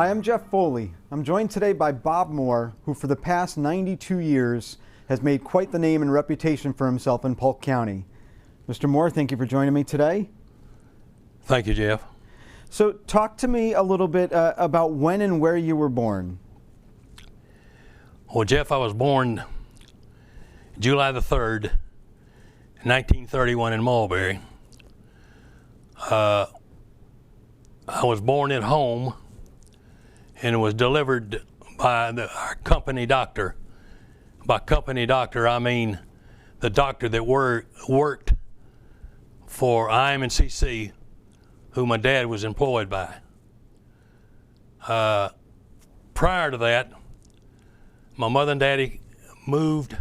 Hi, I'm Jeff Foley. I'm joined today by Bob Moore, who for the past 92 years has made quite the name and reputation for himself in Polk County. Mr. Moore, thank you for joining me today. Thank you, Jeff. So talk to me a little bit about when and where you were born. Well, Jeff, I was born July the 3rd, 1931 in Mulberry. I was born at home and was delivered by our company doctor. By company doctor, I mean the doctor that worked for IM&CC, who my dad was employed by. Prior to that, my mother and daddy moved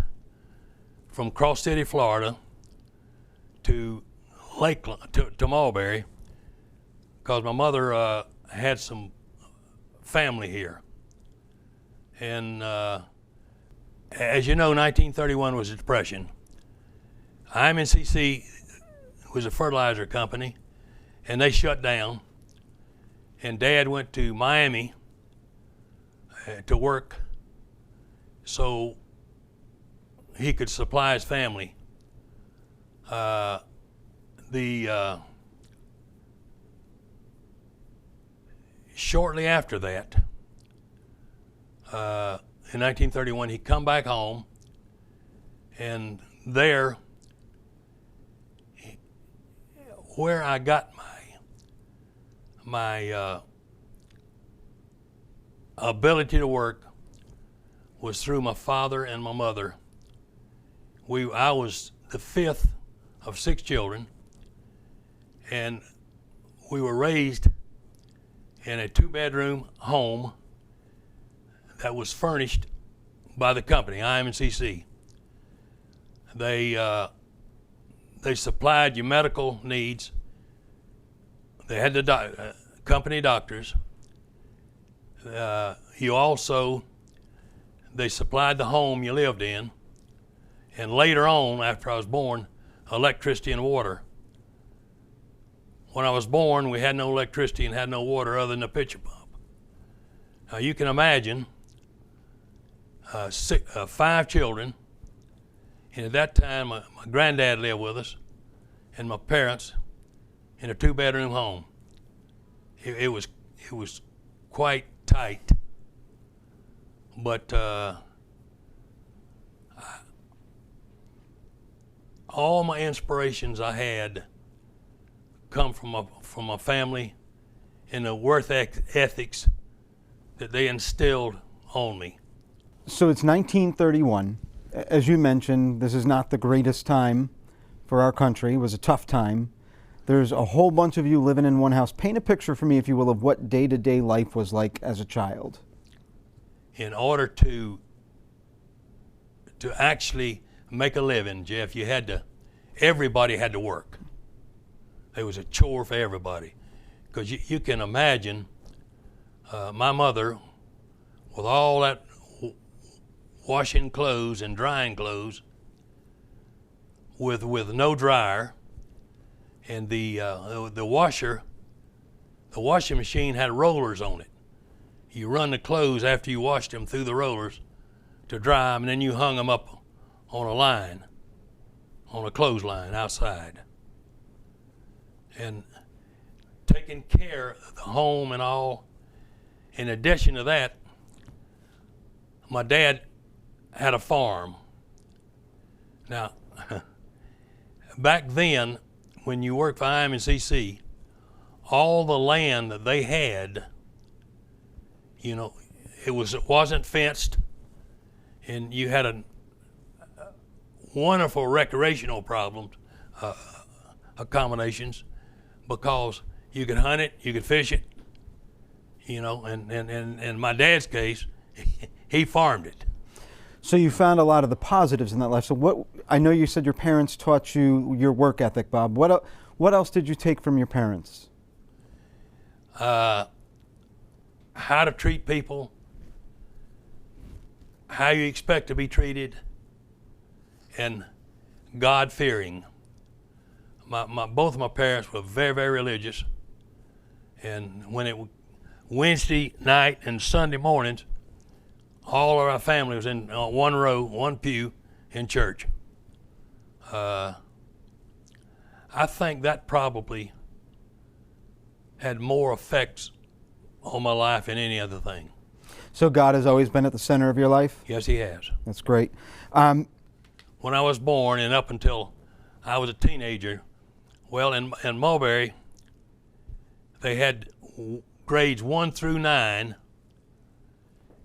from Cross City, Florida to to Mulberry because my mother had some family here. And as you know, 1931 was the Depression. IM&CC was a fertilizer company, and they shut down. And Dad went to Miami to work so he could supply his family. Shortly after that, in 1931, he come back home, and there, where I got my ability to work was through my father and my mother. I was the fifth of 6 children, and we were raised in a 2-bedroom home that was furnished by the company, IM&CC. They supplied your medical needs. They had the company doctors. They supplied the home you lived in. And later on, after I was born, electricity and water. When I was born, we had no electricity and had no water other than a pitcher pump. Now you can imagine 5 children, and at that time my granddad lived with us and my parents in a 2-bedroom home. It was quite tight, but all my inspirations I had come from a family and the work ethics that they instilled on me. So it's 1931. As you mentioned, this is not the greatest time for our country. It was a tough time. There's a whole bunch of you living in one house. Paint a picture for me, if you will, of what day-to-day life was like as a child. In order to actually make a living, Jeff, everybody had to work. It was a chore for everybody. Because you can imagine my mother, with all that washing clothes and drying clothes, with no dryer, and the washing machine had rollers on it. You run the clothes after you washed them through the rollers to dry them, and then you hung them up on a line, on a clothesline outside. And taking care of the home and all. In addition to that, my dad had a farm. Now, back then, when you worked for IM&CC, all the land that they had, it wasn't fenced, and you had a wonderful recreational accommodations, because you could hunt it, you could fish it, and in my dad's case, he farmed it. So you found a lot of the positives in that life. So I know you said your parents taught you your work ethic, Bob. What else did you take from your parents? How to treat people, how you expect to be treated, and God-fearing. Both of my parents were very, very religious, and when Wednesday night and Sunday mornings, all of our family was in one row, one pew in church. I think that probably had more effects on my life than any other thing. So God has always been at the center of your life? Yes, He has. That's great. When I was born and up until I was a teenager, well, in Mulberry, they had grades 1 through 9,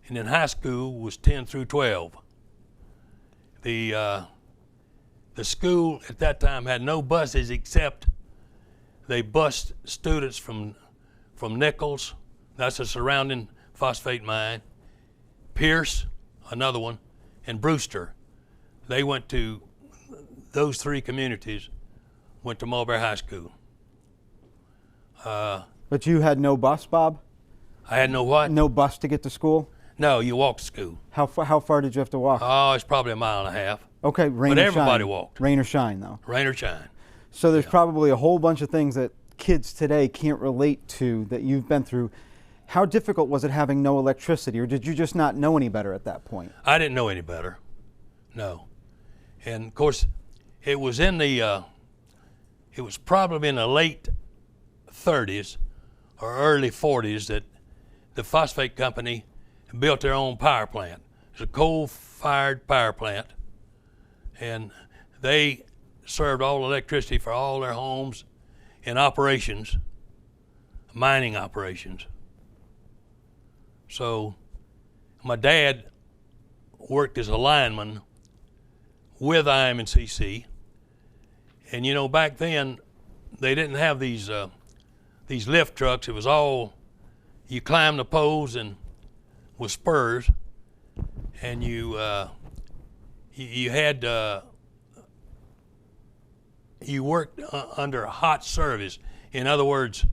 and in high school was 10 through 12. The school at that time had no buses except they bused students from Nichols, that's a surrounding phosphate mine, Pierce, another one, and Brewster. They went to, those three communities went to Mulberry High School. But you had no bus, Bob? I had no what? No bus to get to school? No, you walked to school. How far did you have to walk? Oh, it's probably a mile and a half. Okay, rain But or everybody shine. walked. Rain or shine, though. Rain or shine. So there's probably a whole bunch of things that kids today can't relate to that you've been through. How difficult was it having no electricity, or did you just not know any better at that point? I didn't know any better. No. And of course, it was probably in the late 30s or early 40s that the phosphate company built their own power plant. It's a coal-fired power plant, and they served all electricity for all their homes and operations, mining operations. So my dad worked as a lineman with IM&CC, and you know, back then they didn't have these lift trucks. It was all, you climbed the poles and with spurs, and you worked under a hot service. In other words,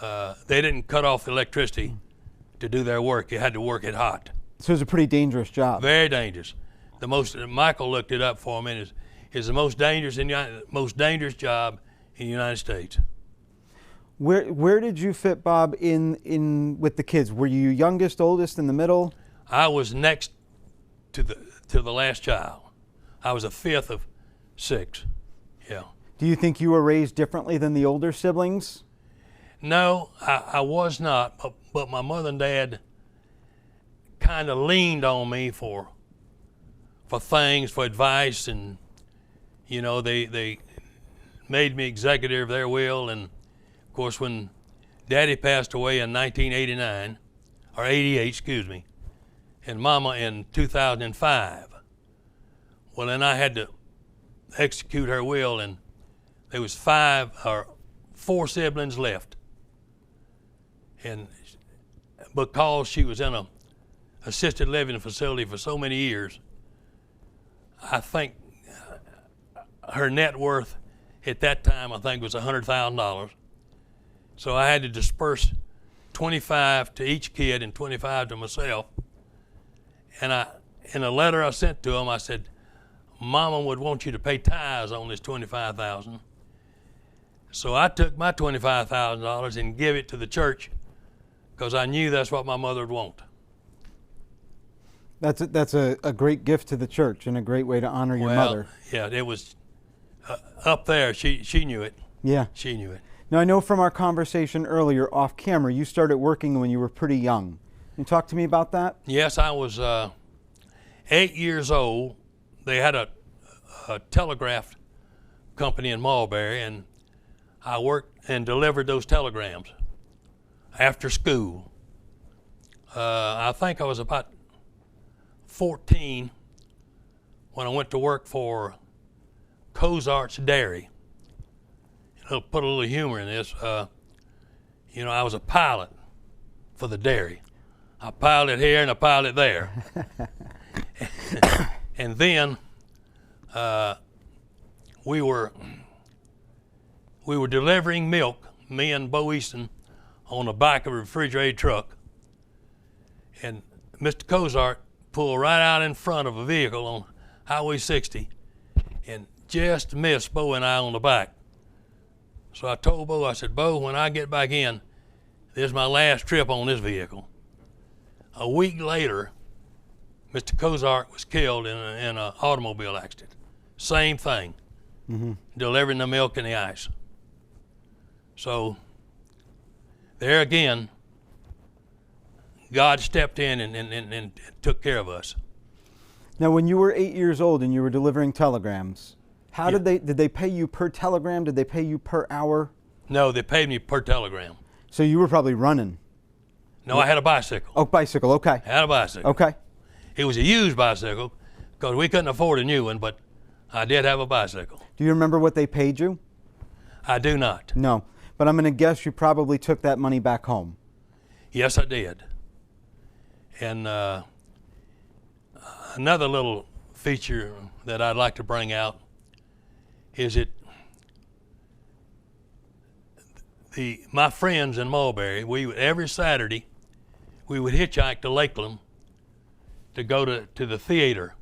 they didn't cut off the electricity to do their work. You had to work it hot. So it was a pretty dangerous job. Very dangerous. The most, Michael looked it up for me, is the most dangerous job in the United States. Where did you fit, Bob, in with the kids? Were you youngest, oldest, in the middle? I was next to the last child. I was a fifth of 6. Yeah. Do you think you were raised differently than the older siblings? No, I was not, but my mother and dad kind of leaned on me for things, for advice, and you know, they made me executive of their will. And of course, when Daddy passed away in 1989, or 88, excuse me, and Mama in 2005, well, then I had to execute her will, and there was 4 siblings left. And because she was in a assisted living facility for so many years, I think her net worth at that time, I think, was $100,000. So I had to disperse $25 to each kid and $25 to myself. And in a letter I sent to them, I said, Mama would want you to pay tithes on this $25,000. So I took my $25,000 and give it to the church because I knew that's what my mother would want. That's a great gift to the church and a great way to honor your mother. Yeah, it was up there. She knew it. Yeah. She knew it. Now, I know from our conversation earlier off camera, you started working when you were pretty young. Can you talk to me about that? Yes, I was 8 years old. They had a telegraph company in Mulberry, and I worked and delivered those telegrams after school. I think I was about 14 when I went to work for Cozart's Dairy. I'll put a little humor in this. You know, I was a pilot for the dairy. I piloted here and I piloted there. And then we were delivering milk, me and Bo Easton, on the back of a refrigerated truck. And Mr. Cozart pulled right out in front of a vehicle on Highway 60 and just missed Bo and I on the back. So I told Bo, I said, Bo, when I get back in, This is my last trip on this vehicle. A week later, Mr. Kozark was killed in an automobile accident. Same thing, delivering the milk and the ice. So there again, God stepped in and took care of us. Now, when you were 8 years old and you were delivering telegrams, how did they pay you per telegram? Did they pay you per hour? No, they paid me per telegram. So you were probably running. No, I had a bicycle. Oh, bicycle, okay. I had a bicycle. Okay. It was a used bicycle because we couldn't afford a new one, but I did have a bicycle. Do you remember what they paid you? I do not. No, but I'm going to guess you probably took that money back home. Yes, I did. And another little feature that I'd like to bring out is that my friends in Mulberry, every Saturday we would hitchhike to Lakeland to go to the theater.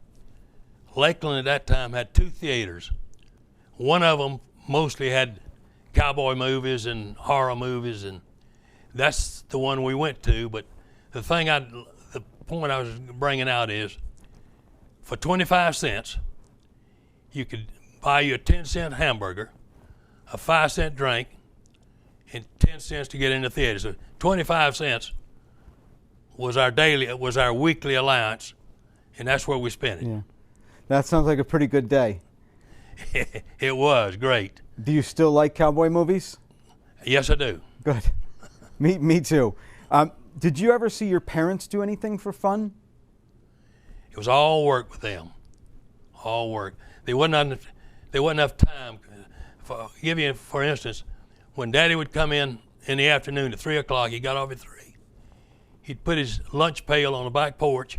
Lakeland at that time had 2 theaters. One of them mostly had cowboy movies and horror movies, and that's the one we went to. But the point I was bringing out is, for 25 cents, you could buy you a 10-cent hamburger, a 5-cent drink, and 10 cents to get in the theater. So 25 cents was our weekly allowance, and that's where we spent it. Yeah. That sounds like a pretty good day. It was great. Do you still like cowboy movies? Yes, I do. Good. Me too. Did you ever see your parents do anything for fun? It was all work with them. All work. There wasn't enough time. Give you, for instance, when Daddy would come in the afternoon at 3 o'clock, he got off at 3. He'd put his lunch pail on the back porch,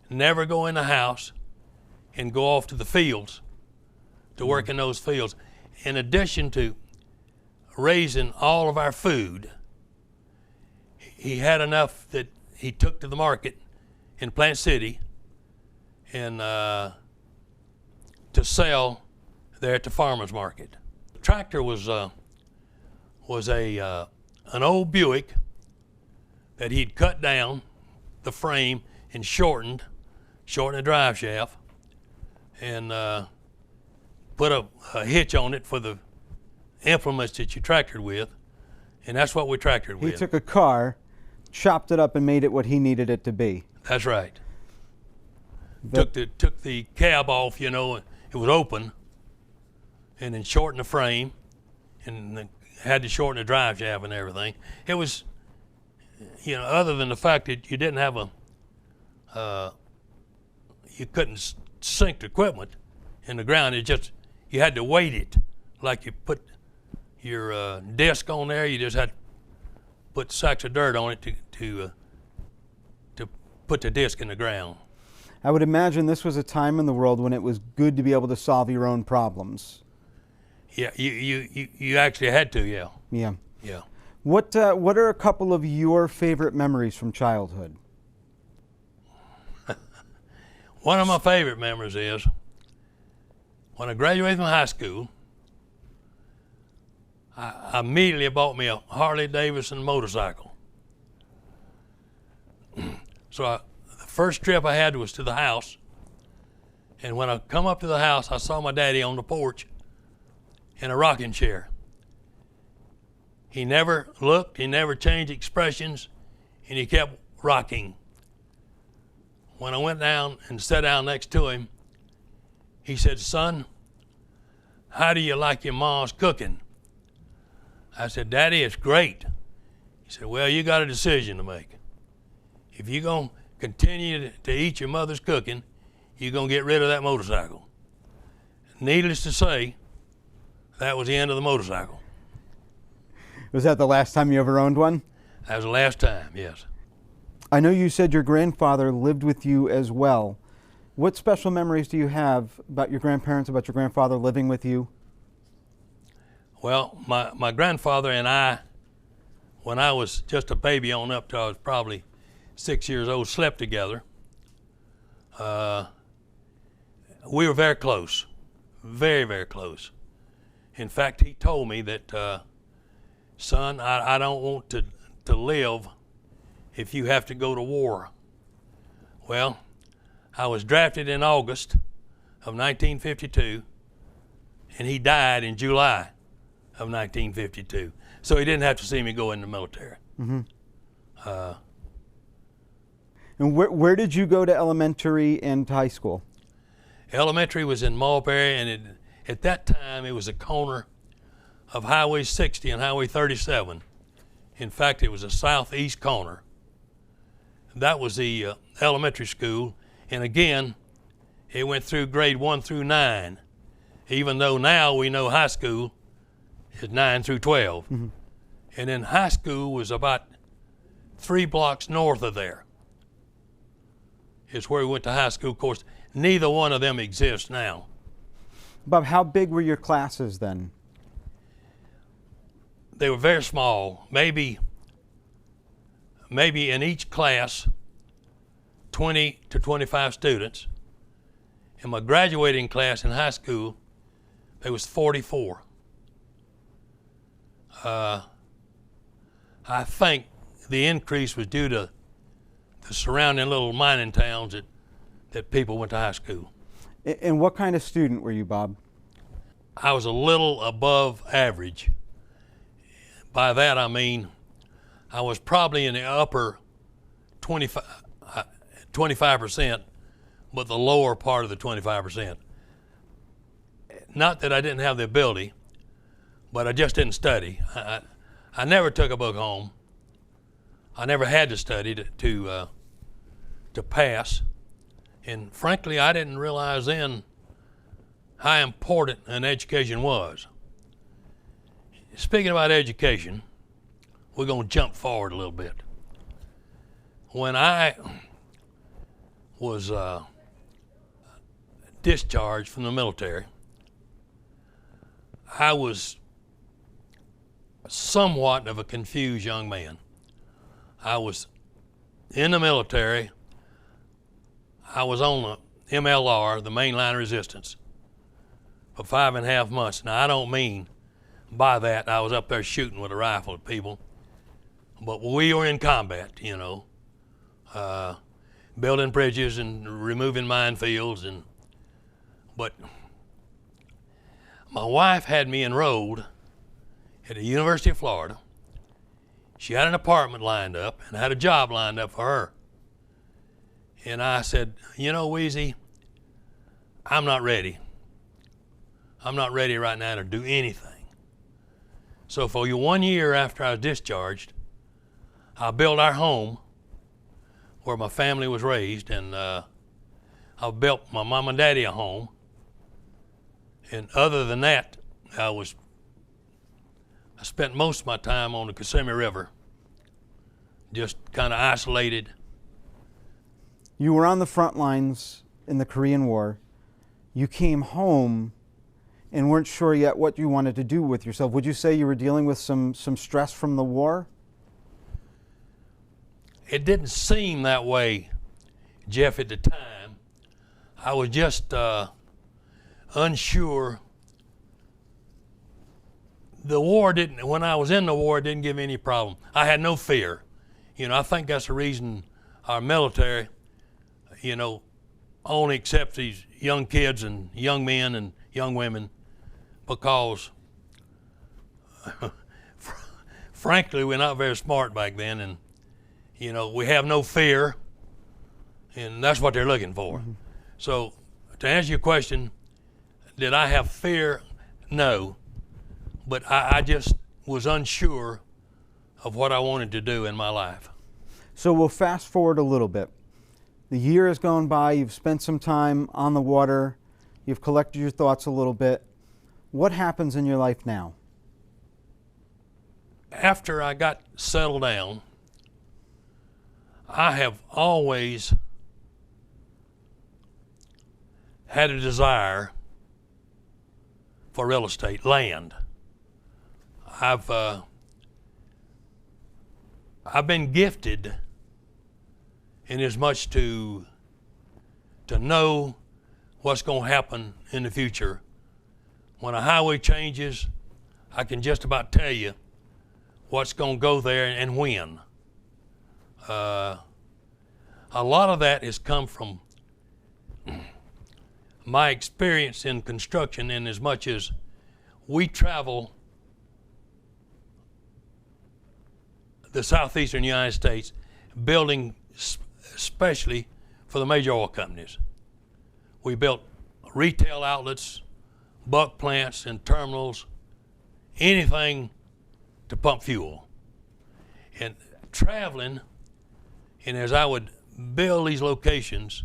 never go in the house, and go off to the fields to work in those fields. In addition to raising all of our food, he had enough that he took to the market in Plant City and to sell there at the farmer's market. The tractor was an old Buick that he'd cut down the frame and shortened the drive shaft, and put a hitch on it for the implements that you tractored with, and that's what we tractored with. He took a car, chopped it up, and made it what he needed it to be. That's right. Took the cab off, it was open, and then shortened the frame, and had to shorten the drive shaft and everything. It was, other than the fact that you didn't have you couldn't sink the equipment in the ground. It just, you had to weight it. Like you put your disc on there, you just had to put sacks of dirt on it to put the disc in the ground. I would imagine this was a time in the world when it was good to be able to solve your own problems. Yeah, you actually had to, yeah. Yeah. Yeah. What are a couple of your favorite memories from childhood? One of my favorite memories is when I graduated from high school, I immediately bought me a Harley Davidson motorcycle. So the first trip I had was to the house, and when I come up to the house, I saw my daddy on the porch in a rocking chair. He never looked, he never changed expressions, and he kept rocking. When I went down and sat down next to him, he said, "Son, how do you like your mom's cooking?" I said, "Daddy, it's great." He said, "Well, you got a decision to make. If you're going to continue to eat your mother's cooking, you're going to get rid of that motorcycle." Needless to say, that was the end of the motorcycle. Was that the last time you ever owned one? That was the last time, yes. I know you said your grandfather lived with you as well. What special memories do you have about your grandparents, about your grandfather living with you? Well, my grandfather and I, when I was just a baby on up till I was probably 6 years old, slept together. We were very close, very, very close. In fact, he told me that, "Son, I don't want to live if you have to go to war? Well, I was drafted in August of 1952, and he died in July of 1952. So he didn't have to see me go in the military. Mm-hmm. And where did you go to elementary and to high school? Elementary was in Mulberry, and at that time it was a corner of Highway 60 and Highway 37. In fact, it was a southeast corner. That was the elementary school, and again, it went through grade 1 through 9, even though now we know high school is 9 through 12. Mm-hmm. And then high school was about 3 blocks north of there. It's where we went to high school. Of course, neither one of them exists now. Bob, how big were your classes then? They were very small. Maybe in each class, 20 to 25 students. In my graduating class in high school, there was 44. I think the increase was due to the surrounding little mining towns that people went to high school. And what kind of student were you, Bob? I was a little above average. By that I mean I was probably in the upper 25%, but the lower part of the 25%. Not that I didn't have the ability, but I just didn't study. I never took a book home. I never had to study to pass. And frankly, I didn't realize then how important an education was. Speaking about education, we're going to jump forward a little bit. When I was discharged from the military, I was somewhat of a confused young man. I was in the military. I was on the MLR, the mainline resistance, for 5.5 months. Now, I don't mean by that I was up there shooting with a rifle at people, but we were in combat, you know, building bridges and removing minefields. But my wife had me enrolled at the University of Florida. She had an apartment lined up and had a job lined up for her. And I said, you know, Weezy, I'm not ready. I'm not ready right now to do anything. So for 1 year after I was discharged, I built our home where my family was raised, and I built my mom and daddy a home. And other than that, I spent most of my time on the Kissimmee River, just kind of isolated. You were on the front lines in the Korean War. You came home and weren't sure yet what you wanted to do with yourself. Would you say you were dealing with some stress from the war? It didn't seem that way, Jeff, at the time. I was just unsure. The war when I was in the war, it didn't give me any problem. I had no fear. You know, I think that's the reason our military, you know, only accepts these young kids and young men and young women, because frankly, we're not very smart back then, and you know, we have no fear, and that's what they're looking for. Mm-hmm. So to answer your question, did I have fear? No, but I just was unsure of what I wanted to do in my life. So we'll fast forward a little bit. The year has gone by, you've spent some time on the water, you've collected your thoughts a little bit. What happens in your life now? After I got settled down, I have always had a desire for real estate, land. I've been gifted in as much to know what's going to happen in the future. When a highway changes, I can just about tell you what's going to go there and when. A lot of that has come from my experience in construction, in as much as we travel the southeastern United States building especially for the major oil companies. We built retail outlets, buck plants and terminals, anything to pump fuel. And traveling, and as I would build these locations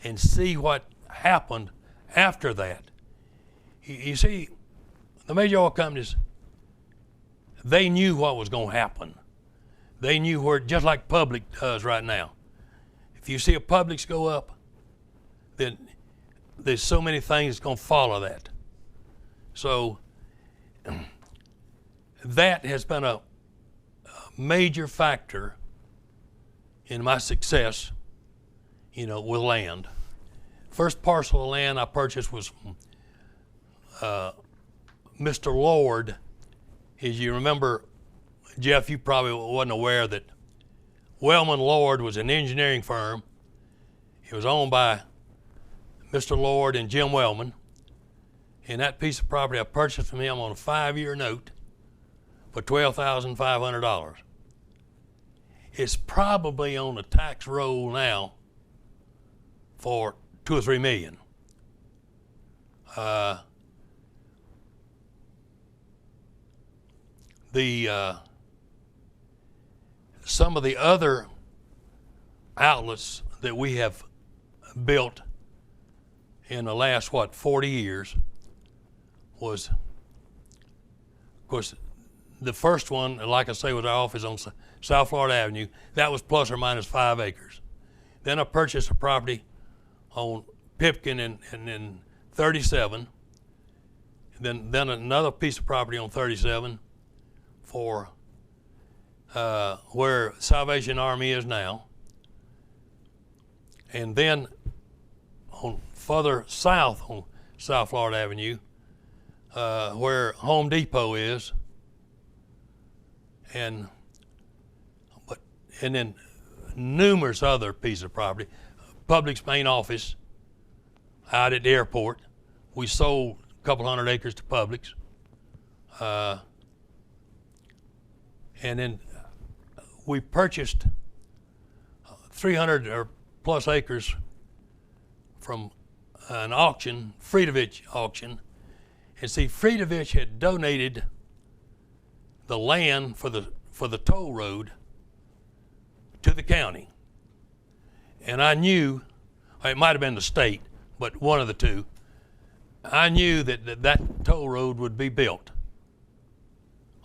and see what happened after that, you see, the major oil companies, they knew what was going to happen. They knew where, just like Public does right now. If you see a Publix go up, then there's so many things that's going to follow that. So that has been a major factor in my success, with land. First parcel of land I purchased was Mr. Lord. As you remember, Jeff, you probably wasn't aware that Wellman Lord was an engineering firm. It was owned by Mr. Lord and Jim Wellman. And that piece of property I purchased from him on a 5-year note for $12,500. It's probably on the tax roll now for $2 or $3 million. Some of the other outlets that we have built in the last 40 years was, of course, the first one, like I say, was our office on South Florida Avenue. That was plus or minus 5 acres. Then I purchased a property on Pipkin and 37. Then another piece of property on 37 for where Salvation Army is now. And then on further south on South Florida Avenue, where Home Depot is, and then numerous other pieces of property. Public's main office out at the airport. We sold a couple hundred acres to Publix. And then we purchased 300 or plus acres from an auction, Friedovich auction. And see, Friedovich had donated the land for the toll road to the county. And I knew, it might have been the state, but one of the two, I knew that toll road would be built.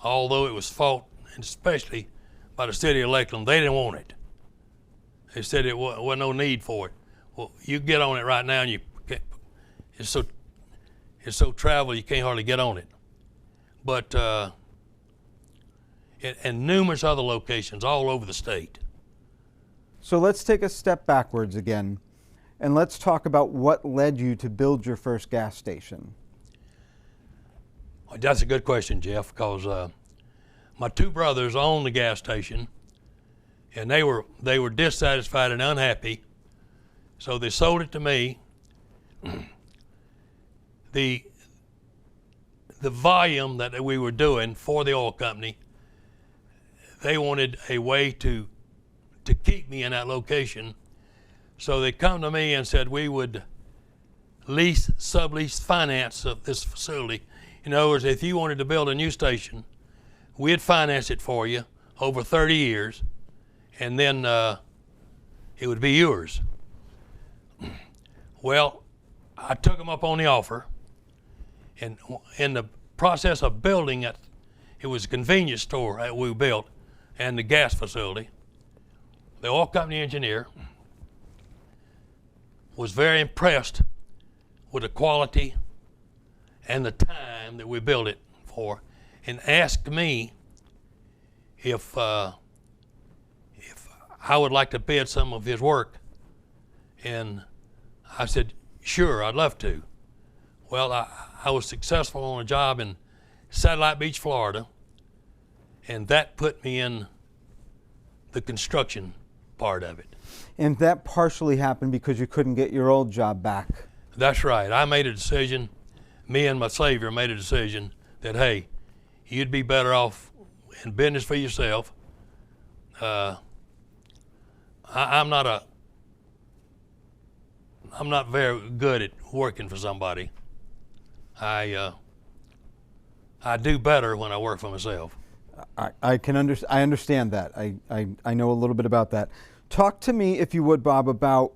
Although it was fought, and especially by the city of Lakeland, they didn't want it. They said it wasn't no need for it. Well, you get on it right now, and you can't, it's so traveled you can't hardly get on it. But and numerous other locations all over the state. So let's take a step backwards again, and let's talk about what led you to build your first gas station. Well, that's a good question, Jeff, because my two brothers owned the gas station, and they were dissatisfied and unhappy, so they sold it to me. The volume that we were doing for the oil company, they wanted a way to keep me in that location. So they come to me and said we would sublease finance of this facility. In other words, if you wanted to build a new station, we'd finance it for you over 30 years, and then it would be yours. Well, I took them up on the offer, and in the process of building it, it was a convenience store that we built and the gas facility. The oil company engineer was very impressed with the quality and the time that we built it for, and asked me if I would like to bid some of his work. And I said, sure, I'd love to. Well, I was successful on a job in Satellite Beach, Florida, and that put me in the construction part of it. And that partially happened because you couldn't get your old job back. That's right. I made a decision, me and my Savior made a decision that, hey, you'd be better off in business for yourself. I'm not very good at working for somebody. I do better when I work for myself. I understand that. I know a little bit about that. Talk to me, if you would, Bob, about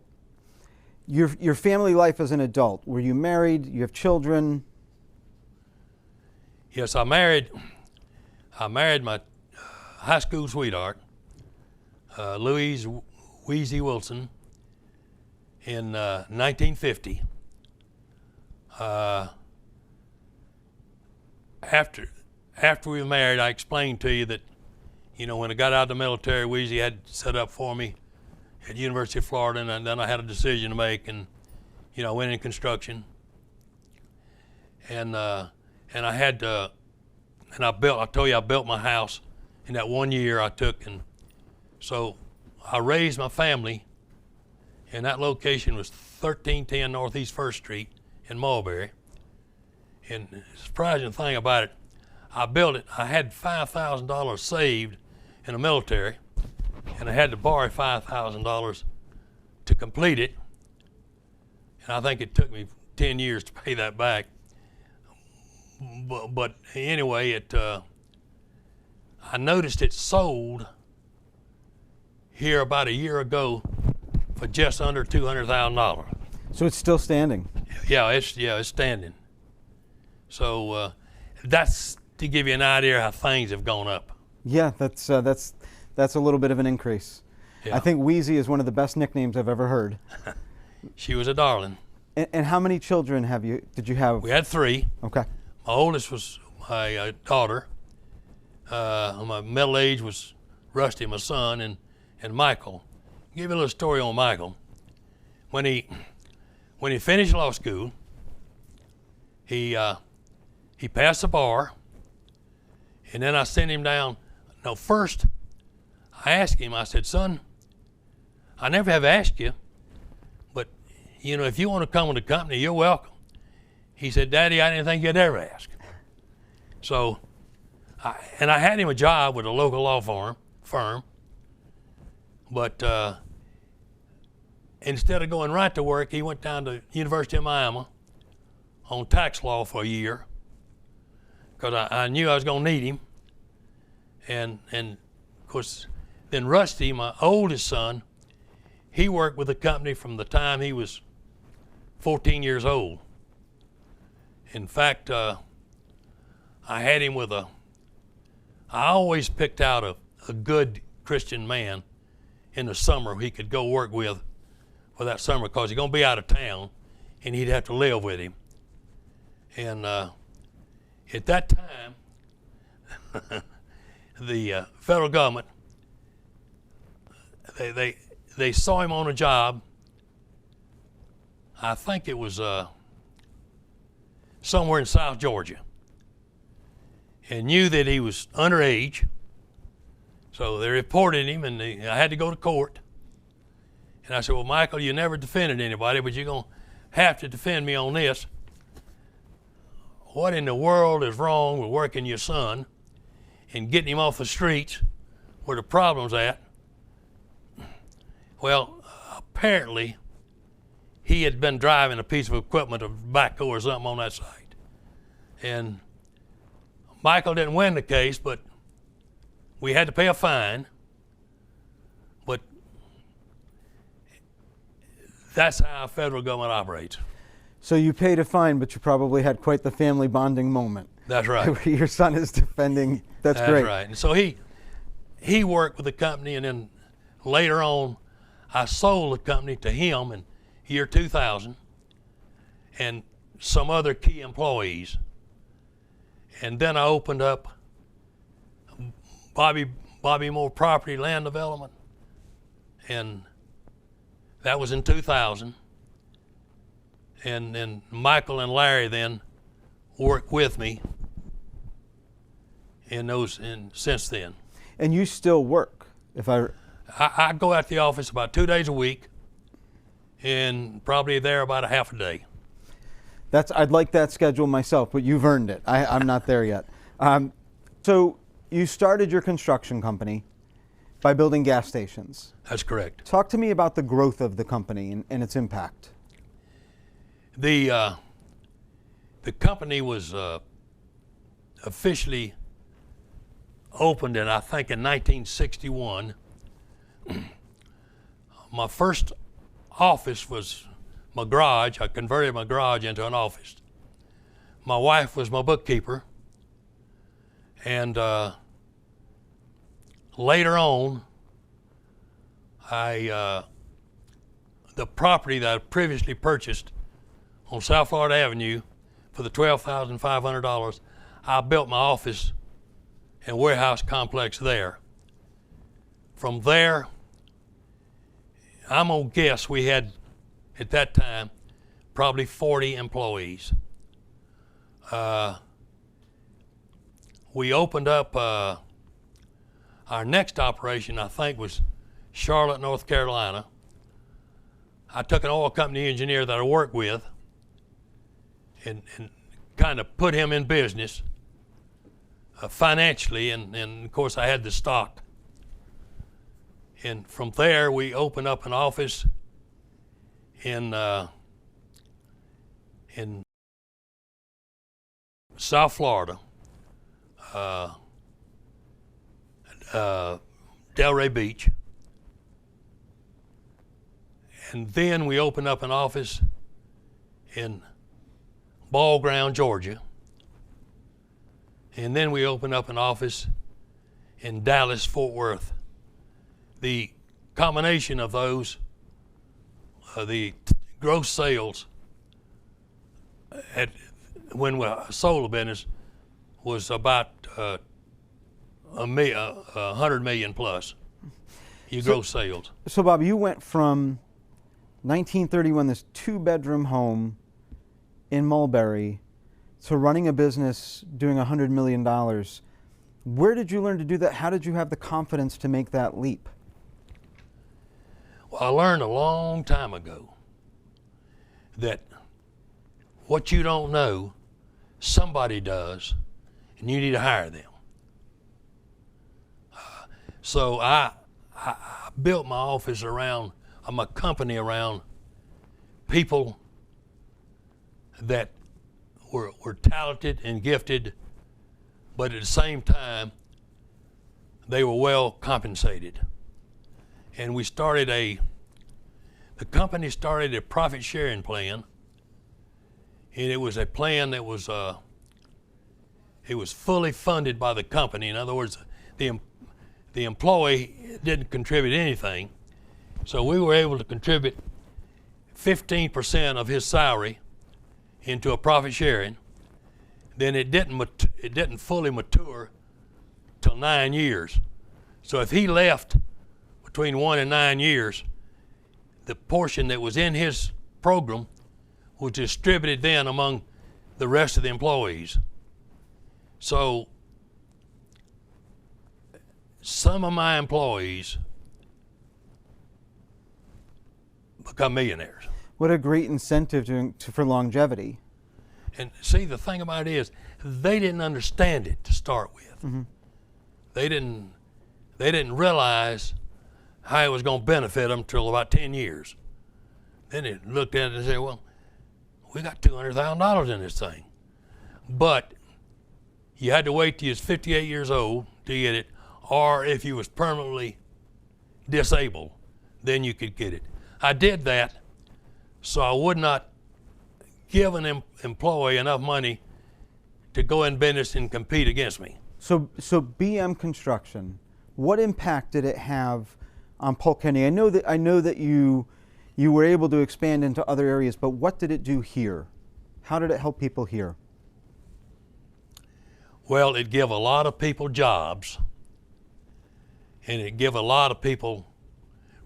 your family life as an adult. Were you married? You have children? Yes, I married my high school sweetheart, Louise Wheezy Wilson, in 1950. After we were married, I explained to you that, when I got out of the military, Wheezy had set up for me at the University of Florida, and then I had a decision to make, and I went in construction, and I had to, and I told you I built my house in that 1 year I took, and so I raised my family, and that location was 1310 Northeast 1st Street in Mulberry. And the surprising thing about it, I built it, I had $5,000 saved in the military, and I had to borrow $5,000 to complete it. And I think it took me 10 years to pay that back. But anyway, I noticed it sold here about a year ago for just under $200,000. So it's still standing? Yeah, it's standing. So that's to give you an idea how things have gone up. Yeah, that's a little bit of an increase. Yeah. I think Wheezy is one of the best nicknames I've ever heard. She was a darling. And how many children did you have? We had 3. Okay. My oldest was my daughter. My middle age was Rusty, my son, and Michael. I'll give you a little story on Michael. When he finished law school, he passed the bar, and then I sent him down. No, first I asked him, I said, son, I never have asked you, but if you want to come with the company, you're welcome. He said, Daddy, I didn't think you'd ever ask. So, I had him a job with a local law firm, but instead of going right to work, he went down to University of Miami on tax law for a year, because I knew I was going to need him. And of course, then Rusty, my oldest son, he worked with the company from the time he was 14 years old. In fact, I had him with I always picked out a good Christian man in the summer he could go work with for that summer, because he's going to be out of town and he'd have to live with him. And at that time, the federal government, they saw him on a job. I think it was somewhere in South Georgia, and knew that he was underage. So they reported him, and I had to go to court. And I said, well, Michael, you never defended anybody, but you're going to have to defend me on this. What in the world is wrong with working your son and getting him off the streets where the problem's at? Well, apparently he had been driving a piece of equipment, a backhoe or something on that site. And Michael didn't win the case, but we had to pay a fine. But that's how the federal government operates. So you paid a fine, but you probably had quite the family bonding moment. That's right. Your son is defending. That's great. That's right. And so he worked with the company, and then later on, I sold the company to him in year 2000 and some other key employees. And then I opened up Bobby Moore Property Land Development, and that was in 2000. And Michael and Larry then worked with me, since then. And you still work, if I go out to the office about 2 days a week, and probably there about a half a day. I'd like that schedule myself, but you've earned it. I'm not there yet. So you started your construction company by building gas stations. That's correct. Talk to me about the growth of the company and its impact. The company was officially opened in, I think, in 1961. My first office was my garage. I converted my garage into an office. My wife was my bookkeeper. And later on, the property that I previously purchased on South Florida Avenue for the $12,500, I built my office and warehouse complex there. From there, I'm gonna guess we had, at that time, probably 40 employees. We opened up, our next operation, I think, was Charlotte, North Carolina. I took an oil company engineer that I worked with and kind of put him in business financially, and of course I had the stock. And from there we opened up an office in South Florida, Delray Beach. And then we opened up an office in Ball Ground, Georgia. And then we opened up an office in Dallas, Fort Worth. The combination of those, the gross sales when we sold the business was about 100 million plus. Gross sales. So Bob, you went from 1931, this 2-bedroom home in Mulberry, to running a business doing $100 million. Where did you learn to do that? How did you have the confidence to make that leap? Well, I learned a long time ago that what you don't know, somebody does, and you need to hire them. So I built my office around, my company around people that were talented and gifted, but at the same time, they were well compensated. And we started the company started a profit sharing plan, and it was a plan that was, it was fully funded by the company. In other words, the employee didn't contribute anything. So we were able to contribute 15% of his salary into a profit sharing. Then it didn't fully mature till 9 years. So if he left between 1 and 9 years, the portion that was in his program was distributed then among the rest of the employees. So some of my employees become millionaires. What a great incentive for longevity. And see, the thing about it is, they didn't understand it to start with. Mm-hmm. They didn't realize how it was going to benefit them till about 10 years. Then they looked at it and said, well, we got $200,000 in this thing. But you had to wait till you was 58 years old to get it, or if you was permanently disabled, then you could get it. I did that so I would not give an employee enough money to go in business and compete against me. So BM Construction, what impact did it have on Polk County? I know that you were able to expand into other areas, but what did it do here? How did it help people here? Well, it gave a lot of people jobs, and it gave a lot of people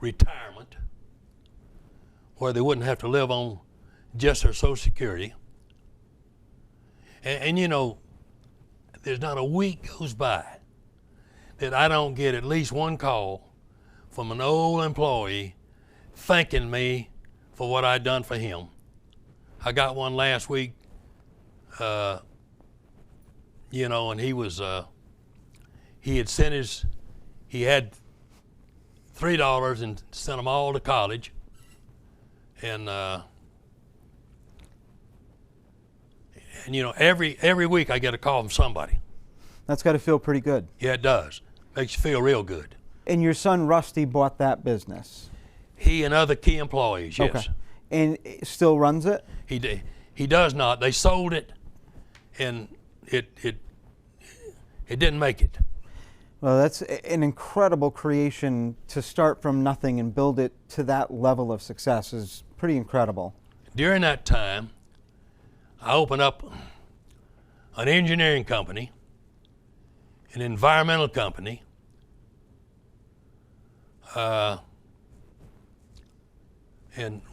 retirement where they wouldn't have to live on just their Social Security. And you know, there's not a week goes by that I don't get at least one call from an old employee thanking me for what I'd done for him. I got one last week, you know, and he was, he had $3 and sent them all to college. And you know, every week I get a call from somebody. That's got to feel pretty good. Yeah, it does. Makes you feel real good. And your son Rusty bought that business? He and other key employees, yes. Okay. And it still runs it? He does not. They sold it, and it didn't make it. Well, that's an incredible creation to start from nothing and build it to that level of success is pretty incredible. During that time, I opened up an engineering company, an environmental company, and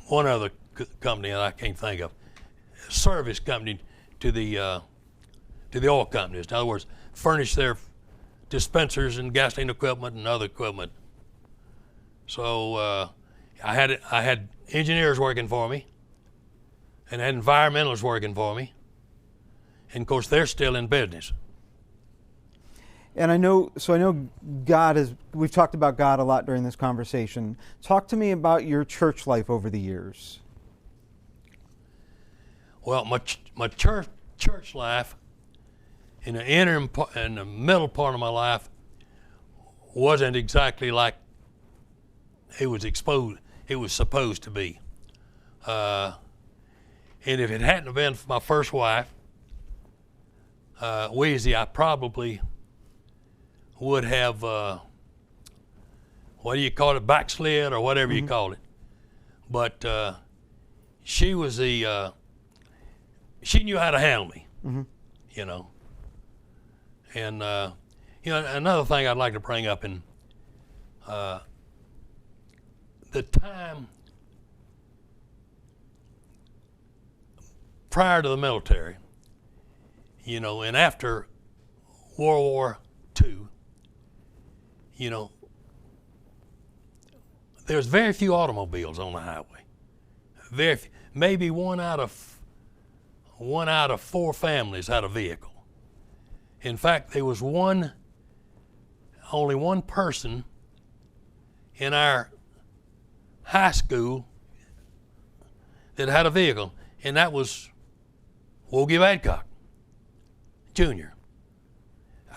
one other company that I can't think of, a service company to the oil companies. In other words, furnish their dispensers and gasoline equipment and other equipment. So I had engineers working for me, and I had environmentalists working for me, and of course they're still in business. And I know God is, we've talked about God a lot during this conversation. Talk to me about your church life over the years. Well, my church life in the middle part of my life wasn't exactly like it was supposed to be. And if it hadn't been for my first wife, Weezy, I probably would have, what do you call it, backslid or whatever you call it. But she was she knew how to handle me, you know. And, you know, another thing I'd like to bring up in the time prior to the military, you know, and after World War II, you know, there's very few automobiles on the highway. Very few, maybe one out of 4 families had a vehicle. In fact, there was only one person in our high school that had a vehicle, and that was Wogie Badcock, Jr.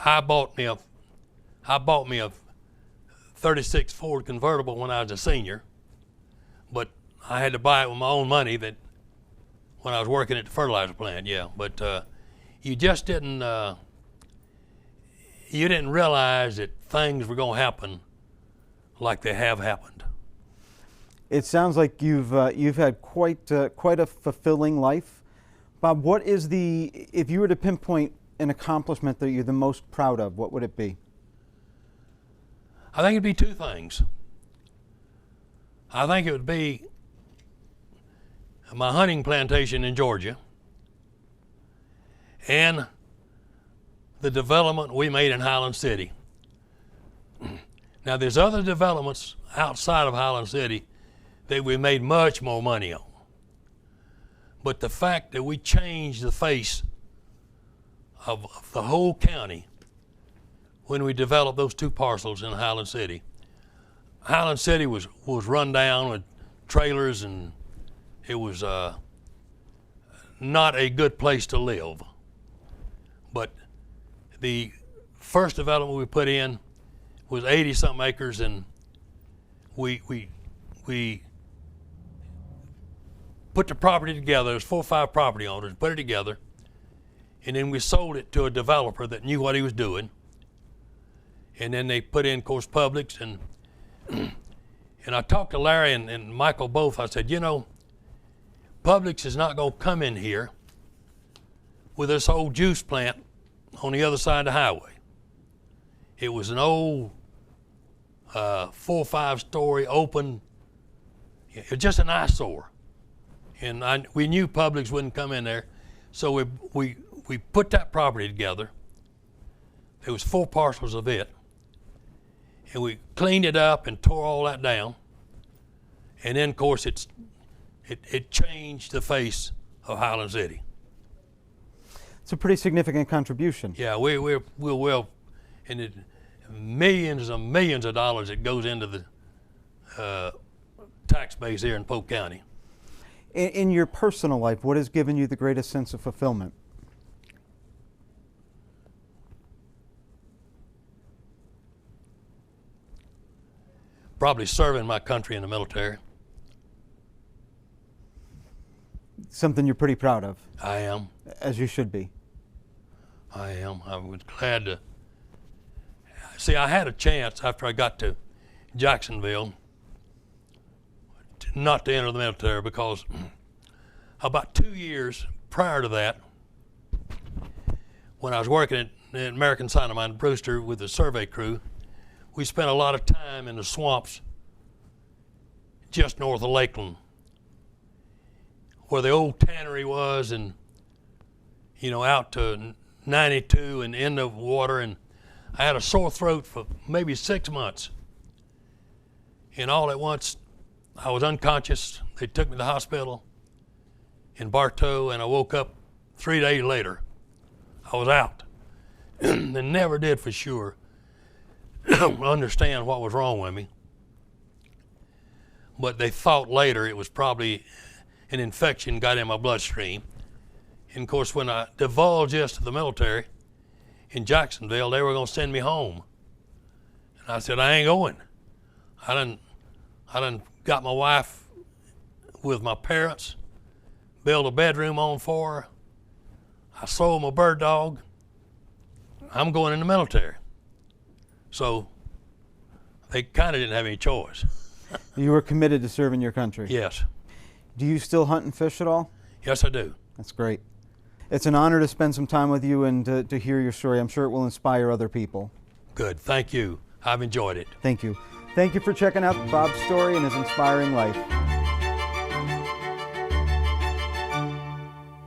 I bought me a 36 Ford convertible when I was a senior, but I had to buy it with my own money that when I was working at the fertilizer plant, yeah. But you just didn't realize that things were going to happen like they have happened. It sounds like you've had quite a fulfilling life. Bob, what is if you were to pinpoint an accomplishment that you're the most proud of, what would it be? I think it'd be 2 things. I think it would be my hunting plantation in Georgia and the development we made in Highland City. Now there's other developments outside of Highland City that we made much more money on. But the fact that we changed the face of the whole county when we developed those 2 parcels in Highland City. Highland City was run down with trailers, and it was not a good place to live. But the first development we put in was 80-something acres, and we put the property together. There's 4 or 5 property owners, put it together, and then we sold it to a developer that knew what he was doing. And then they put in, of course, Publix, and I talked to Larry and Michael both. I said, you know, Publix is not going to come in here with this old juice plant on the other side of the highway. It was an old 4 or 5 story open, it was just an eyesore. And we knew Publix wouldn't come in there, so we put that property together, There was 4 parcels of it. And we cleaned it up and tore all that down. And then, of course, it changed the face of Highland City. It's a pretty significant contribution. Yeah, we're well, and it, millions and millions of dollars that goes into the tax base here in Polk County. In your personal life, what has given you the greatest sense of fulfillment? Probably serving my country in the military. Something you're pretty proud of, I am. as you should be. I am. I was glad to. See, I had a chance after I got to Jacksonville not to enter the military because about 2 years prior to that, when I was working at the American Sign of Mine, Brewster, with the survey crew, we spent a lot of time in the swamps just north of Lakeland, where the old tannery was, and out to 92 and in the water, and I had a sore throat for maybe 6 months. And all at once, I was unconscious. They took me to the hospital in Bartow, and I woke up 3 days later. I was out. They never did for sure understand what was wrong with me. But they thought later it was probably an infection got in my bloodstream. And of course, when I divulged this to the military in Jacksonville, they were going to send me home. And I said, I ain't going. I done got my wife with my parents, built a bedroom on for her. I sold my bird dog. I'm going in the military. So they kind of didn't have any choice. You were committed to serving your country. Yes. Do you still hunt and fish at all? Yes, I do. That's great. It's an honor to spend some time with you and to hear your story. I'm sure it will inspire other people. Good. Thank you. I've enjoyed it. Thank you. Thank you for checking out Bob's story and his inspiring life.